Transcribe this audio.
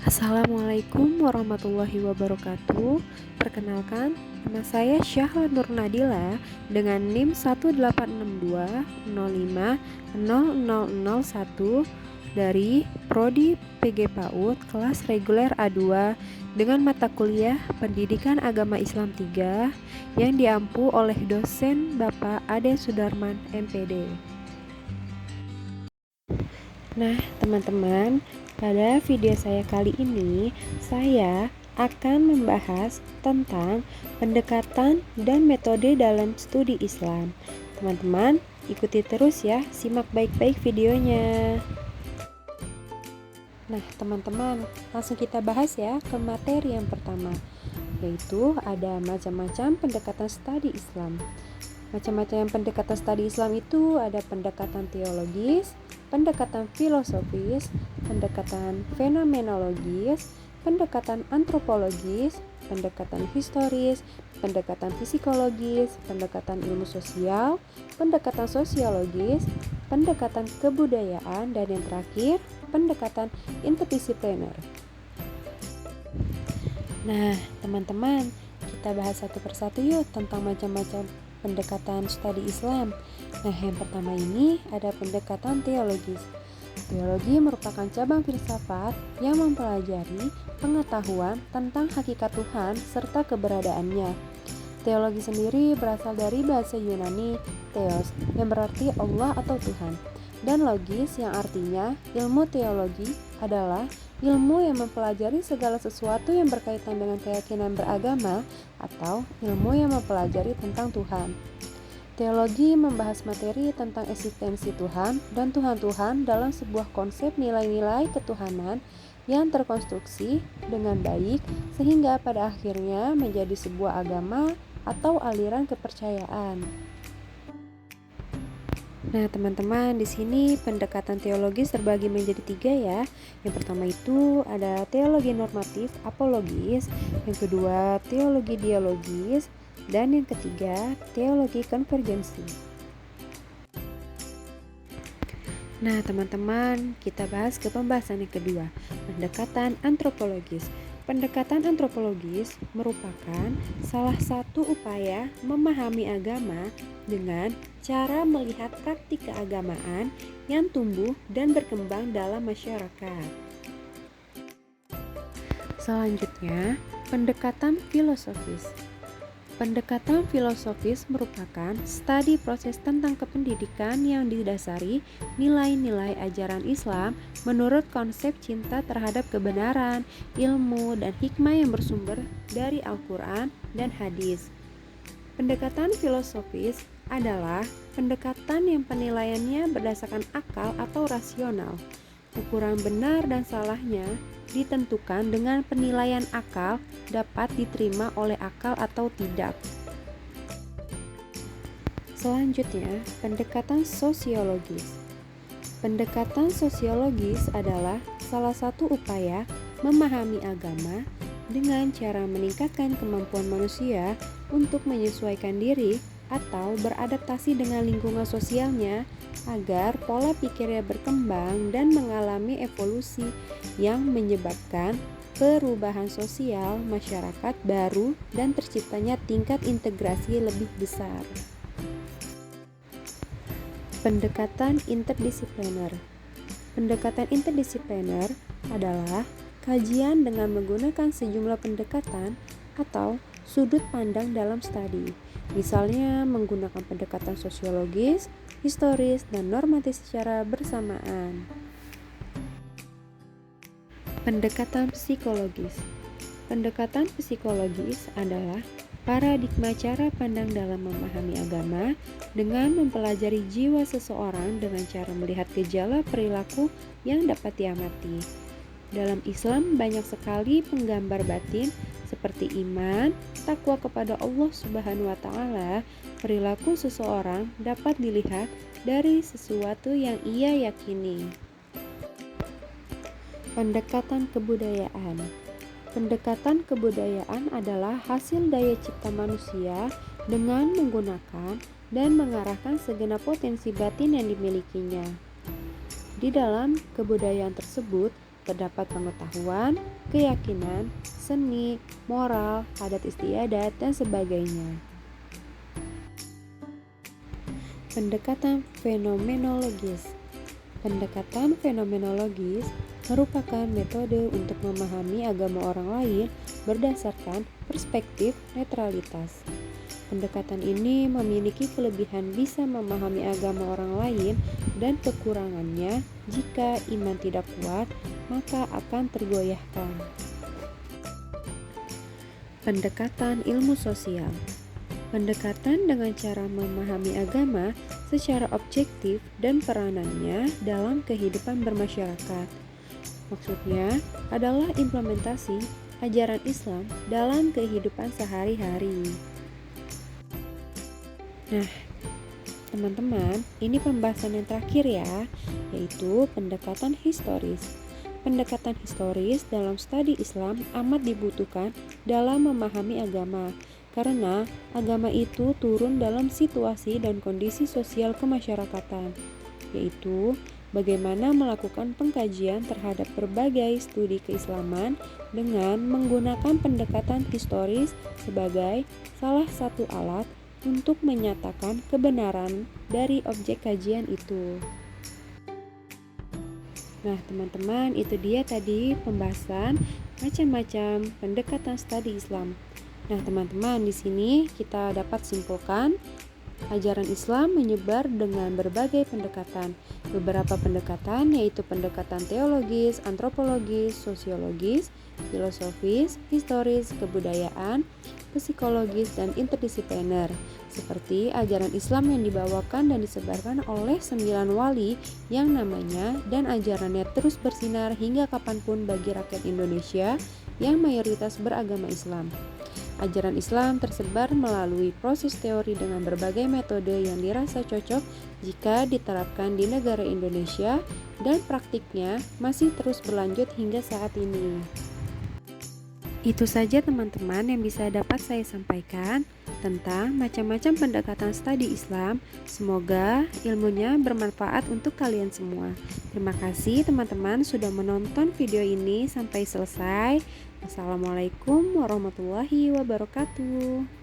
Assalamualaikum warahmatullahi wabarakatuh. Perkenalkan, nama saya Syahla Nur Nadila dengan NIM 18620500001 dari Prodi PG PAUD kelas reguler A2 dengan mata kuliah Pendidikan Agama Islam 3 yang diampu oleh dosen Bapak Ade Sudarman MPD. Nah, teman-teman, pada video saya kali ini, saya akan membahas tentang pendekatan dan metode dalam studi Islam. Teman-teman, ikuti terus ya, simak baik-baik videonya. Nah, teman-teman, langsung kita bahas ya ke materi yang pertama, yaitu ada macam-macam pendekatan studi Islam. Macam-macam pendekatan studi Islam itu ada pendekatan teologis, pendekatan filosofis, pendekatan fenomenologis, pendekatan antropologis, pendekatan historis, pendekatan psikologis, pendekatan ilmu sosial, pendekatan sosiologis, pendekatan kebudayaan, dan yang terakhir, pendekatan interdisipliner. Nah, teman-teman, kita bahas satu persatu yuk tentang macam-macam pendekatan studi Islam. Nah, yang pertama ini ada pendekatan teologis. Teologi merupakan cabang filsafat yang mempelajari pengetahuan tentang hakikat Tuhan serta keberadaannya. Teologi sendiri berasal dari bahasa Yunani theos yang berarti Allah atau Tuhan, dan logis yang artinya ilmu teologi adalah ilmu yang mempelajari segala sesuatu yang berkaitan dengan keyakinan beragama atau ilmu yang mempelajari tentang Tuhan. Teologi membahas materi tentang eksistensi Tuhan dan Tuhan-Tuhan dalam sebuah konsep nilai-nilai ketuhanan yang terkonstruksi dengan baik sehingga pada akhirnya menjadi sebuah agama atau aliran kepercayaan. Nah, teman-teman, di sini pendekatan teologis terbagi menjadi 3 ya. Yang pertama itu ada teologi normatif apologis, yang kedua teologi dialogis, dan yang ketiga teologi konvergensi. Nah, teman-teman, kita bahas ke pembahasan yang kedua, pendekatan antropologis. Pendekatan antropologis merupakan salah satu upaya memahami agama dengan cara melihat praktik keagamaan yang tumbuh dan berkembang dalam masyarakat. Selanjutnya, pendekatan filosofis. Pendekatan filosofis merupakan studi proses tentang kependidikan yang didasari nilai-nilai ajaran Islam menurut konsep cinta terhadap kebenaran, ilmu, dan hikmah yang bersumber dari Al-Quran dan hadis. Pendekatan filosofis adalah pendekatan yang penilaiannya berdasarkan akal atau rasional. Ukuran benar dan salahnya ditentukan dengan penilaian akal dapat diterima oleh akal atau tidak. Selanjutnya, pendekatan sosiologis. Pendekatan sosiologis adalah salah satu upaya memahami agama dengan cara meningkatkan kemampuan manusia untuk menyesuaikan diri atau beradaptasi dengan lingkungan sosialnya agar pola pikirnya berkembang dan mengalami evolusi yang menyebabkan perubahan sosial masyarakat baru dan terciptanya tingkat integrasi lebih besar. Pendekatan interdisipliner. Pendekatan interdisipliner adalah kajian dengan menggunakan sejumlah pendekatan atau sudut pandang dalam studi. Misalnya menggunakan pendekatan sosiologis, historis, dan normatif secara bersamaan. Pendekatan psikologis. Pendekatan psikologis adalah paradigma cara pandang dalam memahami agama dengan mempelajari jiwa seseorang dengan cara melihat gejala perilaku yang dapat diamati. Dalam Islam banyak sekali penggambar batin seperti iman, takwa kepada Allah Subhanahu wa Ta'ala. Perilaku seseorang dapat dilihat dari sesuatu yang ia yakini. Pendekatan kebudayaan. Pendekatan kebudayaan adalah hasil daya cipta manusia dengan menggunakan dan mengarahkan segenap potensi batin yang dimilikinya. Di dalam kebudayaan tersebut terdapat pengetahuan, keyakinan, seni, moral, adat istiadat, dan sebagainya. Pendekatan fenomenologis. Pendekatan fenomenologis merupakan metode untuk memahami agama orang lain berdasarkan perspektif netralitas. Pendekatan ini memiliki kelebihan bisa memahami agama orang lain dan kekurangannya jika iman tidak kuat, maka akan tergoyahkan. Pendekatan ilmu sosial. Pendekatan dengan cara memahami agama secara objektif dan peranannya dalam kehidupan bermasyarakat. Maksudnya adalah implementasi ajaran Islam dalam kehidupan sehari-hari. Nah, teman-teman, ini pembahasan yang terakhir ya, yaitu pendekatan historis. Pendekatan historis dalam studi Islam amat dibutuhkan dalam memahami agama, karena agama itu turun dalam situasi dan kondisi sosial kemasyarakatan, yaitu bagaimana melakukan pengkajian terhadap berbagai studi keislaman dengan menggunakan pendekatan historis sebagai salah satu alat untuk menyatakan kebenaran dari objek kajian itu. Nah, teman-teman, itu dia tadi pembahasan macam-macam pendekatan studi Islam. Nah, teman-teman, di sini kita dapat simpulkan ajaran Islam menyebar dengan berbagai pendekatan. Beberapa pendekatan yaitu pendekatan teologis, antropologis, sosiologis, filosofis, historis, kebudayaan, psikologis, dan interdisipliner. Seperti ajaran Islam yang dibawakan dan disebarkan oleh 9 wali yang namanya dan ajarannya terus bersinar hingga kapanpun bagi rakyat Indonesia yang mayoritas beragama Islam. Ajaran Islam tersebar melalui proses teori dengan berbagai metode yang dirasa cocok jika diterapkan di negara Indonesia dan praktiknya masih terus berlanjut hingga saat ini. Itu saja teman-teman yang bisa dapat saya sampaikan tentang macam-macam pendekatan studi Islam. Semoga ilmunya bermanfaat untuk kalian semua. Terima kasih teman-teman sudah menonton video ini sampai selesai. Wassalamualaikum warahmatullahi wabarakatuh.